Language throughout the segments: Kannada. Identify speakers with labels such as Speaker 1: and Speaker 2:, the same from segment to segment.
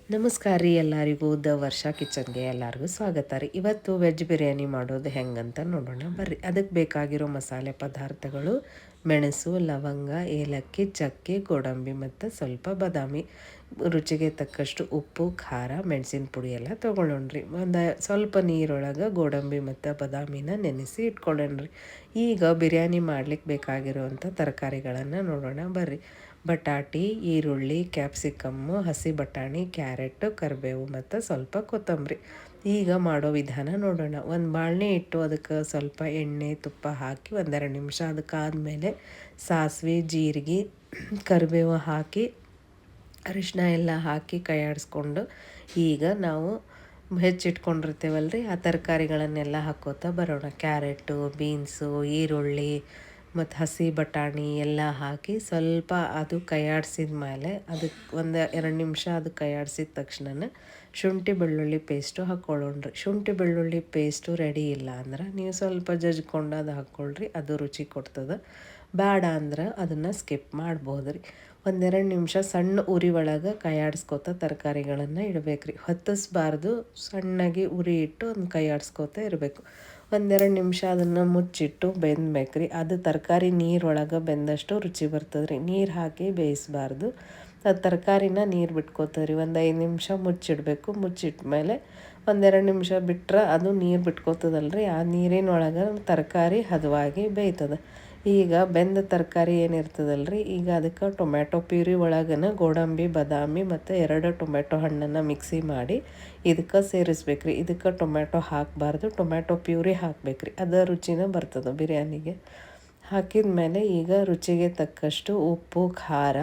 Speaker 1: ನಮಸ್ಕಾರ ರೀ ಎಲ್ಲರಿಗೂ ವರ್ಷ ಕಿಚನ್ಗೆ ಎಲ್ಲರಿಗೂ ಸ್ವಾಗತ ರೀ. ಇವತ್ತು ವೆಜ್ ಬಿರಿಯಾನಿ ಮಾಡೋದು ಹೆಂಗಂತ ನೋಡೋಣ ಬರ್ರಿ. ಅದಕ್ಕೆ ಬೇಕಾಗಿರೋ ಮಸಾಲೆ ಪದಾರ್ಥಗಳು ಮೆಣಸು, ಲವಂಗ, ಏಲಕ್ಕಿ, ಚಕ್ಕೆ, ಗೋಡಂಬಿ ಮತ್ತು ಸ್ವಲ್ಪ ಬಾದಾಮಿ, ರುಚಿಗೆ ತಕ್ಕಷ್ಟು ಉಪ್ಪು, ಖಾರ, ಮೆಣಸಿನ ಪುಡಿ ಎಲ್ಲ ತೊಗೊಳ್ಳೋಣ್ರಿ. ಒಂದು ಸ್ವಲ್ಪ ನೀರೊಳಗೆ ಗೋಡಂಬಿ ಮತ್ತು ಬಾದಾಮಿನ ನೆನೆಸಿ ಇಟ್ಕೊಳ್ಳೋಣ್ರಿ. ಈಗ ಬಿರಿಯಾನಿ ಮಾಡ್ಲಿಕ್ಕೆ ಬೇಕಾಗಿರೋವಂಥ ತರಕಾರಿಗಳನ್ನು ನೋಡೋಣ ಬರ್ರಿ. ಬಟಾಟಿ, ಈರುಳ್ಳಿ, ಕ್ಯಾಪ್ಸಿಕಮ್ಮು, ಹಸಿ ಬಟಾಣಿ, ಕ್ಯಾರೆಟು, ಕರಿಬೇವು ಮತ್ತು ಸ್ವಲ್ಪ ಕೊತ್ತಂಬರಿ. ಈಗ ಮಾಡೋ ವಿಧಾನ ನೋಡೋಣ. ಒಂದು ಬಾಣಲೆ ಇಟ್ಟು ಅದಕ್ಕೆ ಸ್ವಲ್ಪ ಎಣ್ಣೆ ತುಪ್ಪ ಹಾಕಿ ಒಂದೆರಡು ನಿಮಿಷ ಅದಕ್ಕಾದಮೇಲೆ ಸಾಸಿವೆ, ಜೀರಿಗೆ, ಕರಿಬೇವು ಹಾಕಿ ಅರಿಶಿನ ಎಲ್ಲ ಹಾಕಿ ಕೈ ಆಡಿಸ್ಕೊಂಡು ಈಗ ನಾವು ಹೆಚ್ಚಿಟ್ಕೊಂಡಿರ್ತೇವಲ್ರಿ ಆ ತರಕಾರಿಗಳನ್ನೆಲ್ಲ ಹಾಕೋತಾ ಬರೋಣ. ಕ್ಯಾರೆಟು, ಬೀನ್ಸು, ಈರುಳ್ಳಿ ಮತ್ತು ಹಸಿ ಬಟಾಣಿ ಎಲ್ಲ ಹಾಕಿ ಸ್ವಲ್ಪ ಅದು ಕೈಯಾಡಿಸಿದ ಮೇಲೆ ಅದಕ್ಕೆ ಒಂದು 2 ನಿಮಿಷ ಅದು ಕೈಯಾಡಿಸಿದ ತಕ್ಷಣ ಶುಂಠಿ ಬೆಳ್ಳುಳ್ಳಿ ಪೇಸ್ಟು ಹಾಕ್ಕೊಳ್ಳೋಣ್ರಿ. ಶುಂಠಿ ಬೆಳ್ಳುಳ್ಳಿ ಪೇಸ್ಟು ರೆಡಿ ಇಲ್ಲ ಅಂದ್ರೆ ನೀವು ಸ್ವಲ್ಪ ಜಜ್ಕೊಂಡು ಅದು ಹಾಕ್ಕೊಳ್ರಿ, ಅದು ರುಚಿ ಕೊಡ್ತದೆ. ಬೇಡ ಅಂದ್ರೆ ಅದನ್ನು ಸ್ಕಿಪ್ ಮಾಡ್ಬೋದು ರೀ. 1-2 ನಿಮಿಷ ಸಣ್ಣ ಉರಿ ಒಳಗೆ ಕೈಯಾಡಿಸ್ಕೋತ ತರಕಾರಿಗಳನ್ನು ಇಡಬೇಕು ರೀ. ಹೊತ್ತಿಸ್ಬಾರ್ದು, ಸಣ್ಣಗೆ ಉರಿ ಇಟ್ಟು ಒಂದು ಕೈಯಾಡಿಸ್ಕೋತ ಇರಬೇಕು. 1-2 ನಿಮಿಷ ಅದನ್ನು ಮುಚ್ಚಿಟ್ಟು ಬೆಂದ್ಬೇಕು ರೀ. ಅದು ತರಕಾರಿ ನೀರೊಳಗೆ ಬೆಂದಷ್ಟು ರುಚಿ ಬರ್ತದೆ ರೀ. ನೀರು ಹಾಕಿ ಬೇಯಿಸಬಾರ್ದು, ಅದು ತರಕಾರಿನ ನೀರು ಬಿಟ್ಕೋತದೆ ರೀ. 1-5 ನಿಮಿಷ ಮುಚ್ಚಿಡಬೇಕು. ಮುಚ್ಚಿಟ್ಮೇಲೆ 1-2 ನಿಮಿಷ ಬಿಟ್ರೆ ಅದು ನೀರು ಬಿಟ್ಕೋತದಲ್ರಿ, ಆ ನೀರಿನೊಳಗೆ ತರಕಾರಿ ಹದವಾಗಿ ಬೇಯ್ತದೆ. ಈಗ ಬೆಂದ ತರಕಾರಿ ಏನಿರ್ತದಲ್ರಿ, ಈಗ ಅದಕ್ಕೆ ಟೊಮ್ಯಾಟೊ ಪ್ಯೂರಿ ಒಳಗನ ಗೋಡಂಬಿ, ಬಾದಾಮಿ ಮತ್ತು 2 ಟೊಮ್ಯಾಟೊ ಹಣ್ಣನ್ನು ಮಿಕ್ಸಿ ಮಾಡಿ ಇದಕ್ಕೆ ಸೇರಿಸ್ಬೇಕು ರೀ. ಇದಕ್ಕೆ ಟೊಮ್ಯಾಟೊ ಹಾಕಬಾರ್ದು, ಟೊಮ್ಯಾಟೊ ಪ್ಯೂರಿ ಹಾಕ್ಬೇಕು ರೀ, ಅದು ರುಚಿನ ಬರ್ತದೆ ಬಿರಿಯಾನಿಗೆ. ಹಾಕಿದ ಮೇಲೆ ಈಗ ರುಚಿಗೆ ತಕ್ಕಷ್ಟು ಉಪ್ಪು, ಖಾರ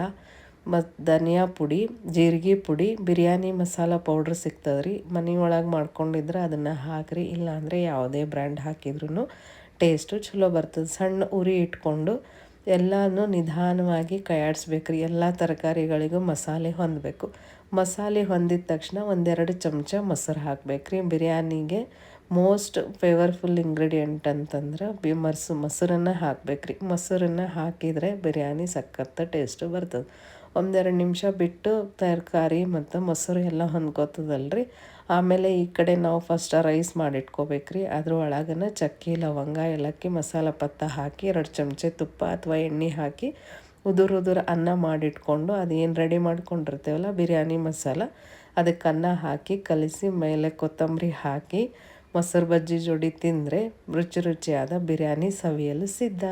Speaker 1: ಮತ್ತು ಧನಿಯಾ ಪುಡಿ, ಜೀರಿಗೆ ಪುಡಿ, ಬಿರಿಯಾನಿ ಮಸಾಲ ಪೌಡ್ರ್ ಸಿಗ್ತದೆ ರೀ. ಮನೆಯೊಳಗೆ ಮಾಡ್ಕೊಂಡಿದ್ರೆ ಅದನ್ನು ಹಾಕಿರಿ, ಇಲ್ಲಾಂದರೆ ಯಾವುದೇ ಬ್ರ್ಯಾಂಡ್ ಹಾಕಿದ್ರೂ ಟೇಸ್ಟು ಚಲೋ ಬರ್ತದೆ. ಸಣ್ಣ ಉರಿ ಇಟ್ಕೊಂಡು ಎಲ್ಲನೂ ನಿಧಾನವಾಗಿ ಕೈಯಾಡಿಸ್ಬೇಕು ರೀ. ಎಲ್ಲ ತರಕಾರಿಗಳಿಗೂ ಮಸಾಲೆ ಹೊಂದಬೇಕು. ಮಸಾಲೆ ಹೊಂದಿದ ತಕ್ಷಣ 1-2 ಚಮಚ ಮೊಸರು ಹಾಕ್ಬೇಕು ರೀ. ಬಿರಿಯಾನಿಗೆ ಮೋಸ್ಟ್ ಫೇವರ್ಫುಲ್ ಇಂಗ್ರೀಡಿಯೆಂಟ್ ಅಂತಂದ್ರೆ ಮೊಸರನ್ನು ಹಾಕ್ಬೇಕು ರೀ. ಮೊಸರನ್ನು ಹಾಕಿದರೆ ಬಿರಿಯಾನಿ ಸಖತ್ ಟೇಸ್ಟು ಬರ್ತದೆ. 1-2 ನಿಮಿಷ ಬಿಟ್ಟು ತರಕಾರಿ ಮತ್ತು ಮೊಸರು ಎಲ್ಲ ಹೊಂದ್ಕೋತದಲ್ರಿ. ಆಮೇಲೆ ಈ ಕಡೆ ನಾವು ಫಸ್ಟ್ ರೈಸ್ ಮಾಡಿಟ್ಕೋಬೇಕು ರೀ. ಅದ್ರ ಒಳಗನ ಚಕ್ಕೆ, ಲವಂಗ, ಏಲಕ್ಕಿ, ಮಸಾಲ ಪತ್ತ ಹಾಕಿ 2 ಚಮಚ ತುಪ್ಪ ಅಥವಾ ಎಣ್ಣೆ ಹಾಕಿ ಉದುರು ಅನ್ನ ಮಾಡಿಟ್ಕೊಂಡು ಅದೇನು ರೆಡಿ ಮಾಡ್ಕೊಂಡಿರ್ತೇವಲ್ಲ ಬಿರಿಯಾನಿ ಮಸಾಲ, ಅದಕ್ಕೆ ಅನ್ನ ಹಾಕಿ ಕಲಿಸಿ ಮೇಲೆ ಕೊತ್ತಂಬರಿ ಹಾಕಿ ಮೊಸರು ಬಜ್ಜಿ ಜೋಡಿ ತಿಂದರೆ ರುಚಿಯಾದ ಬಿರಿಯಾನಿ ಸವಿಯಲು ಸಿದ್ಧ.